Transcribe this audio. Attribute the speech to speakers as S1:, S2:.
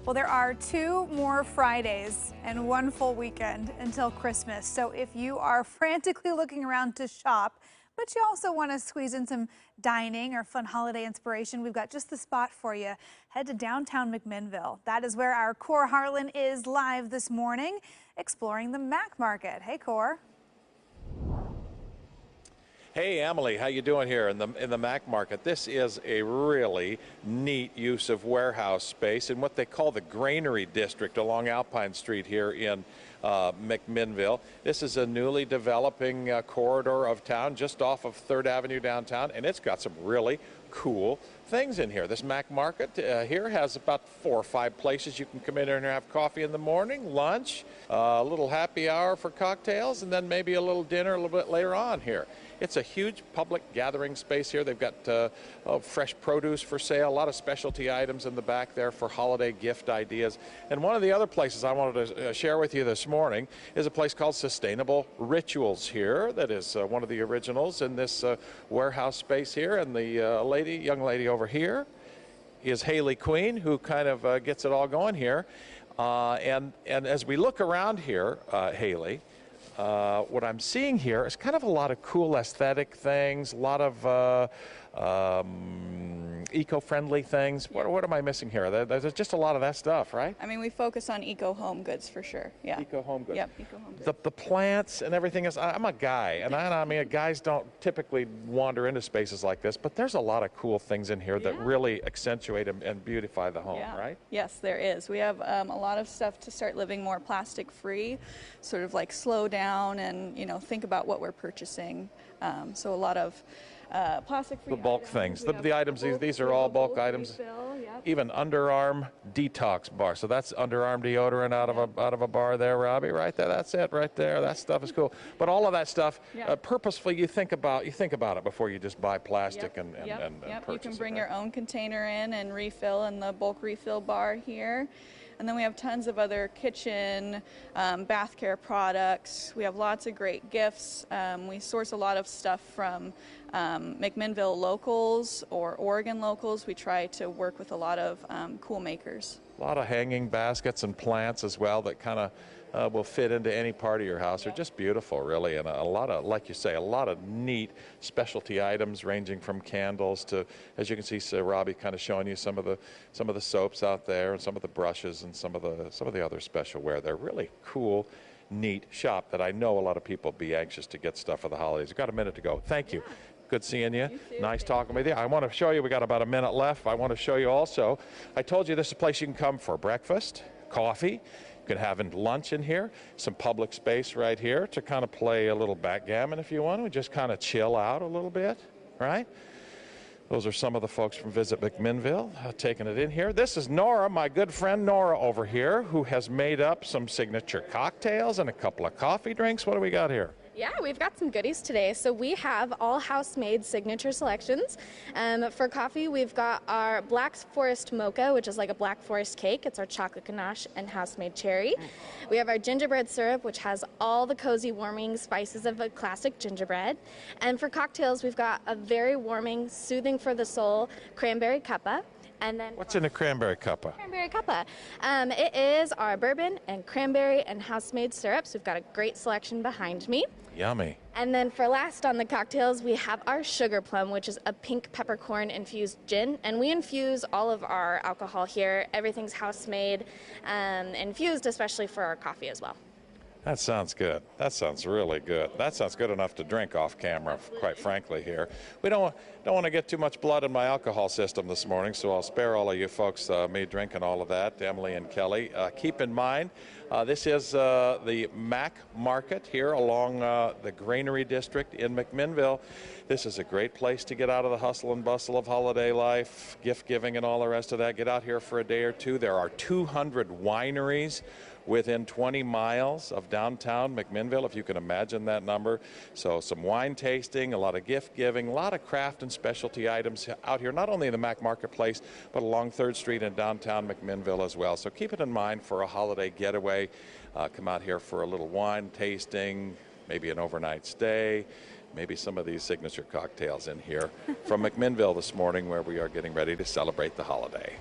S1: Well, there are 2 more Fridays and 1 full weekend until Christmas. So if you are frantically looking around to shop, but you also want to squeeze in some dining or fun holiday inspiration, we've got just the spot for you. Head to downtown McMinnville. That is where our Kohr Harlan is live this morning, exploring the Mac Market. Hey, Kohr.
S2: Hey Emily, how you doing here in the Mac Market? This is a really neat use of warehouse space in what they call the Granary District along Alpine Street here in McMinnville. This is a newly developing corridor of town just off of 3rd Avenue downtown, and it's got some really cool things in here. This Mac Market here has about 4 or 5 places you can come in here and have coffee in the morning, lunch, a little happy hour for cocktails, and then maybe a little dinner a little bit later on here. It's a huge public gathering space here. They've got fresh produce for sale, a lot of specialty items in the back there for holiday gift ideas. And one of the other places I wanted to share with you this morning is a place called Sustainable Rituals here. That is one of the originals in this warehouse space here. And the young lady over here is Haley Queen, who kind of gets it all going here. And as we look around here, Haley, what I'm seeing here is kind of a lot of cool aesthetic things, a lot of eco-friendly things. What am I missing here? There's just a lot of that stuff, right?
S3: I mean, we focus on eco-home goods for sure. Yeah.
S2: Eco-home goods.
S3: Yep, eco-home goods.
S2: The plants and everything else. I'm a guy, and I mean, guys don't typically wander into spaces like this, but there's a lot of cool things in here that really accentuate and beautify the home, right?
S3: Yes, there is. We have a lot of stuff to start living more plastic-free, sort of like slow down and, you know, think about what we're purchasing. So a lot of plastic-free.
S2: The bulk things. The items, these are all bulk items.
S3: Refill, yep.
S2: Even underarm detox bar. So that's underarm deodorant out of a bar there, Robbie, right there. That's it right there. That stuff is cool. But all of that stuff, purposefully, you think about it before you just buy plastic and purchase
S3: You can bring
S2: it, right?
S3: your own container in and refill in the bulk refill bar here. And then we have tons of other kitchen, bath care products. We have lots of great gifts. We source a lot of stuff from McMinnville locals or Oregon locals. We try to work with a lot of cool makers. A
S2: lot of hanging baskets and plants as well that kind of will fit into any part of your house. They're just beautiful, really, and a lot of, like you say, a lot of neat specialty items ranging from candles to, as you can see, Robbie kind of showing you some of the soaps out there and some of the brushes and some of the other special wear. They're really cool, neat shop that I know a lot of people be anxious to get stuff for the holidays. We've got a minute to go. Thank you. Good seeing you. Nice talking with you. I want to show you, we got about a minute left. I want to show you also, I told you this is a place you can come for breakfast, coffee. You can have lunch in here, some public space right here to kind of play a little backgammon if you want to, just kind of chill out a little bit, right? Those are some of the folks from Visit McMinnville taking it in here. This is Nora, my good friend Nora over here, who has made up some signature cocktails and a couple of coffee drinks. What do we got here?
S4: Yeah, we've got some goodies today. So we have all house-made signature selections. For coffee, we've got our Black Forest Mocha, which is like a Black Forest cake. It's our chocolate ganache and house-made cherry. We have our gingerbread syrup, which has all the cozy, warming spices of a classic gingerbread. And for cocktails, we've got a very warming, soothing for the soul cranberry cuppa. And then
S2: what's in a cranberry cuppa?
S4: Cranberry cuppa. It is our bourbon and cranberry and house-made syrups. We've got a great selection behind me.
S2: Yummy.
S4: And then for last on the cocktails, we have our sugar plum, which is a pink peppercorn infused gin. And we infuse all of our alcohol here. Everything's house-made, infused, especially for our coffee as well.
S2: That sounds good. That sounds really good. That sounds good enough to drink off camera, quite frankly, here. We don't want to get too much blood in my alcohol system this morning, so I'll spare all of you folks me drinking all of that, Emily and Kelly. Keep in mind, this is the Mac Market here along the Granary District in McMinnville. This is a great place to get out of the hustle and bustle of holiday life, gift giving and all the rest of that. Get out here for a day or two. There are 200 wineries within 20 miles of downtown McMinnville, if you can imagine that number. So some wine tasting, a lot of gift giving, a lot of craft and specialty items out here, not only in the Mac Marketplace, but along 3rd Street in downtown McMinnville as well. So keep it in mind for a holiday getaway. Come out here for a little wine tasting, maybe an overnight stay, maybe some of these signature cocktails in here from McMinnville this morning, where we are getting ready to celebrate the holiday.